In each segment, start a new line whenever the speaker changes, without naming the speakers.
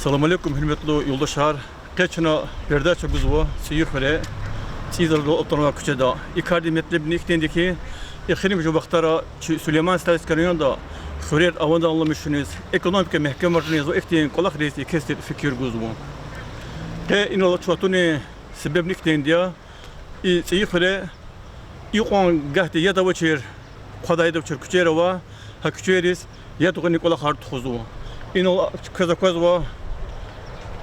Selamun Aleyküm hürmetli yoldaşlar. Geçen perdaç güzva seyirfere çizildi oturma küçede. İkardi metlebini iktendeki iklim ju baktara Süleyman Stalis kanıyonda Suriyet avanda anlamışsınız. Ekonomik mahkemeleriniz o iktiyen kolak reisi kestir fikir güzva. Te inola çatuni sebep niktendiya seyirfere İqon gahti ya da vçer qadayda vçer küçereva ha küçeriz ya da Nikola hart xuzu. İnola kazakazva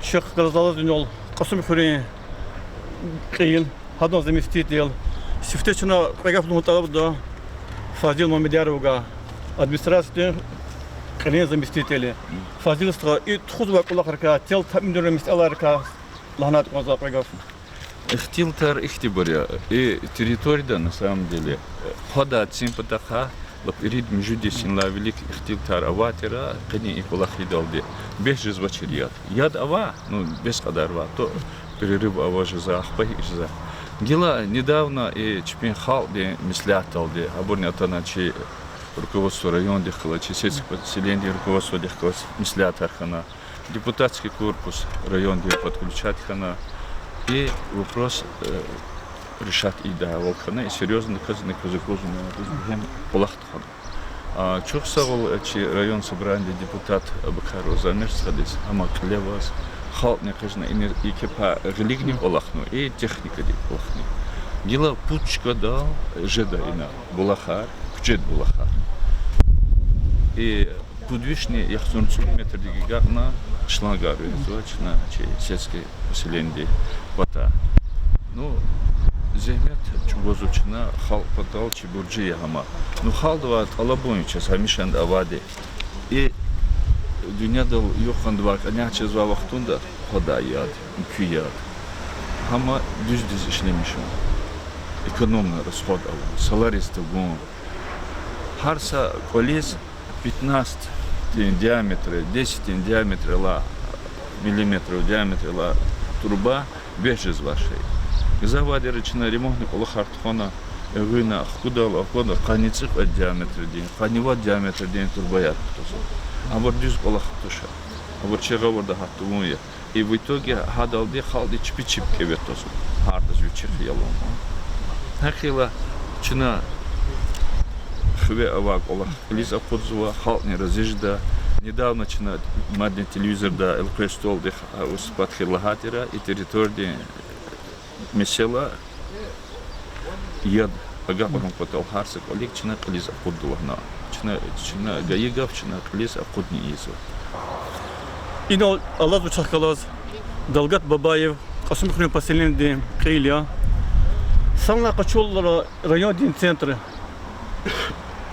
Şeyh Gazalı Dünyol Kasım Xuriyy Qiyil Hadan Zemistitiyel Sifteçina Qagaflu Mutalabda Fazil Mamedyarovga Administrasiya Qiyil Zemistitiyeli Fazil Stra и тхузва кулахарка тел тамдурмис аларка лахнат Qazaq Qagaf
Ихтилтар ихтибаря и территория на самом деле хода цимпатаха лапирид мжуди синла велик ихтилтар аватера кани и кулахидалди без звачият яд ава ну без кадарва то перерыв ава за ахпах за гила недавно и чпин хал де мисляталди абурнятаначи руководство района дехлачи сельское поселение руководство дехлач мислятархана депутатский корпус район де подключать хана. И вопрос решат и да волхана и серьезно казаны казакозуна безбем полахтхан. Чух савол чи район собрания депутат Абакаров Замир садис ама клевас халтне кажна и кепа религним олахну и техника ди олахни. Гила пучка да жеда ина булахар пчет булахар. И подвижный яхсунцу метр дигигана шлангару изучена чи сельское поселение пота. Ну земет чугозучна хал потал чи бурджи хама. Ну халдва талабойча самишан авади. И dünyada yoxandva kaняча зва вахтунда ходаят, куят. Хама düz işlemişim. Ekonomla расход саларисты гон. Харса колес 15 диаметра, 10 диаметра миллиметров диаметра труба без вашей. Заводи речная ремонтник олахартхона гына худала хода каницик от диаметра день, канива диаметр день турбаят. А вот дюз олахтуша. А вот черговорда хатумуя. И в итоге хадалди халди чпичип кеветос. Хардас вичих ялом. Хахила чина хве авак олах лиза подзва хални разижда. Недавно чина мадный телевизор да элкрестол дих успатхилагатира и территория месела яд агапаром потал харса колик чина лиза поддувна. Чина гаигав чина лиза подни изо.
İnol Allah uçakkalaz Dalgat Babayev Kasım Xuriyy поселение Qiyilya Sanla kaçollara rayon din centre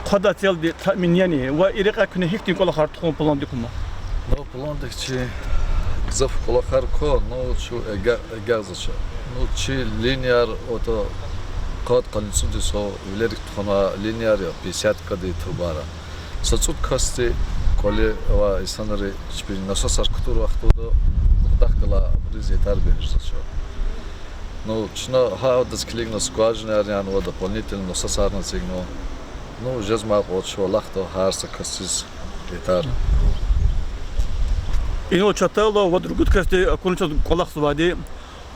Qada teldi tahminyani ve iriqa kune hektin kola hartxon plan dikuma.
No plan dikçi zaf kola harko no şu egazça. No çi linear oto qad qalinsundi so ilerik txona linear ya 50 kadi turbara. Saçut kasti kole va insanları hiçbir nasıl arkutur vaqtida daqla briz yeter berirsa. No çna ha das klingna skvajner yani o дополнительно nasıl sarna signo. Ну, жезма отшо лахто харса касис етар.
İnol çatalo ve drugut kasti konuşa kolaq svadi.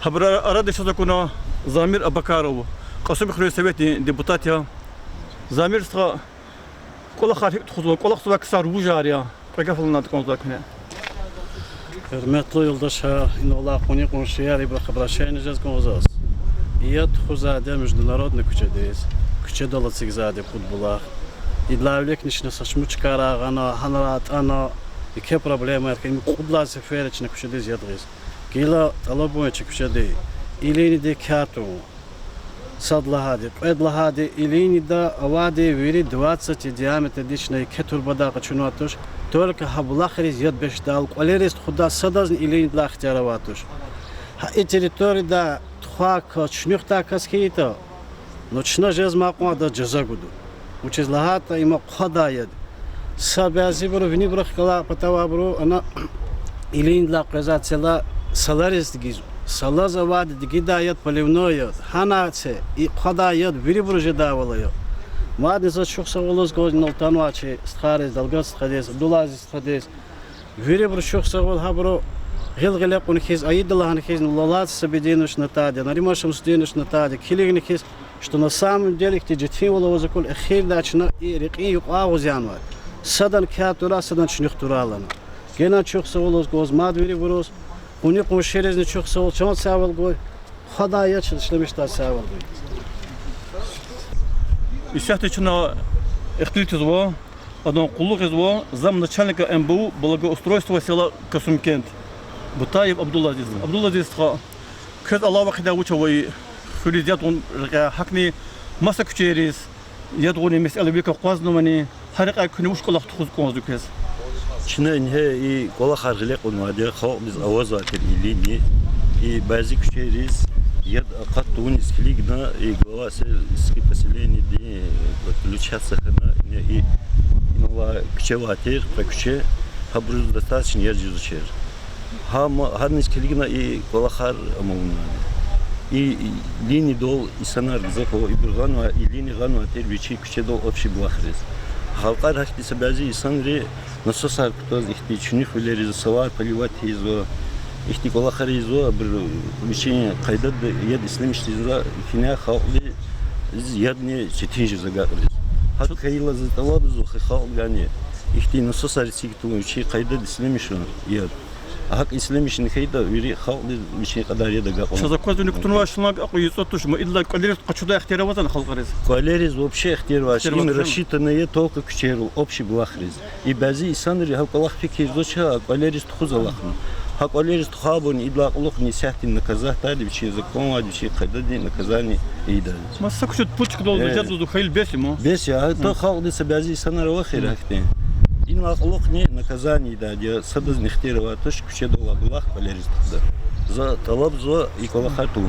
Habra arada şazakuna Zamir Abakarov Kasım Xuriyy Sovyeti deputatya Zamir sta kolaq harf tuxu kolaq svak sar vujariya. Qagafılnadı konzakne.
Hürmetli yoldaşlar, inola konu konuşuyor, ibra xabraşayınız konuşacağız. İyat xuzade международный küçedeyiz. Küçe dolatsı güzeldi futbola. İdlavlik nişne saçmı çıkarağına, hanarat ana, iki problem var ki kudla sefer içine küçedeyiz yadırız. Gila talabı için küçede. İlini de kâtu. Sadlahadi, edlahadi, ilini de avadi veri 20 diametre dişine iki turbada kaçını atış. Только хаблахриз яд бештал, колерис худа садазн илин лахтяраватуш. Ha территория тхак чнюхта каскита. Ночна жезма қода жазагуду. Учезлахата има қадаяд. Сабязи бро вини брахкала патава бро ана илин ла казацела саларис дигиз. Салазавад дигидаят поливноят. Ханаце и қадаяд вири бро жедавалаят. Мадни за шухса волос гозин танвачи стхарес далгас стхадес Абдулазис стхадес. Вири бро шухса вол хабро غلغلة قنكيز أيد الله هنكيز نلالات سبدينوش نتادي نريماشم سدينوش نتادي كيليغنكيز что на самом деле تجتفين ولا وزكول أخير داشنا يرقين يقع وزيانوات سدن كاتورا سدن شنيخ تورالنا كنا تشوف سولوس جوز مادوري بروس ونيقوم شيرز نشوف سول شون ساول جوي خدايا شلمشتا ساول جوي
İşte içine ihtilat izvo, adam kulluk izvo, zam начальника МБУ благоустройства села Касумкент. Бутаев Абдулладиз. Абдулладиз ха кез Allah vakida uçavay хулизят он hakni masa küçeriz. Yadguni mesele bir qaznomani harika kuni uşqalaq tuxuz qozdu kez.
Çin'e inhe kola hargile konmadı. Xalq biz avaz atır ilini. Bazı küçeriz. Yad aqat Tunis kiligna glasa skipasilen di ключаться хана и инова küçevatir ve küçe habruz достаточно yer изучер. Hadnis kiligna и колахар амуна. И лини дол и санар зако и бурганва и лини ганва тервичи küçe dol общий блахрез. Халкар хактиса bazı insanları nasıl sarkıtoz ihtiyaçını fuleriz savar поливать изо İhti kolakları izo bir biçim kayda yad İslamistizda kine halkı yadni çetinci zagarız. Hat kayla zatalab zo halk yani ihti nasıl sarısı ki şey kayda İslamişon yad. Hak İslamişin kayda veri halk biçim kadar yada gapon.
Şazakvaz nüktunva şunlar aqıyısa tuşma illa kaleriz qaçuda ihtiyaç vatan halkariz.
Колерез вообще ихтирваш им рассчитанные только к черу общий блахриз. И bazı insanlar halk Allah fikir zoça колерез тухузалахну. Колерез тухабон и блаклух не сяхтин наказах тали бичи закон бичи кайдади наказание ида.
Masa küçük puçuk doldu jaddu hayl besimo.
Бес я то халк десе bazı insanlar вахирахте. И блаклух не наказание ида. Я садыз нихтирва тош күче дола блах колерез тухда. За талаб зо и колахату.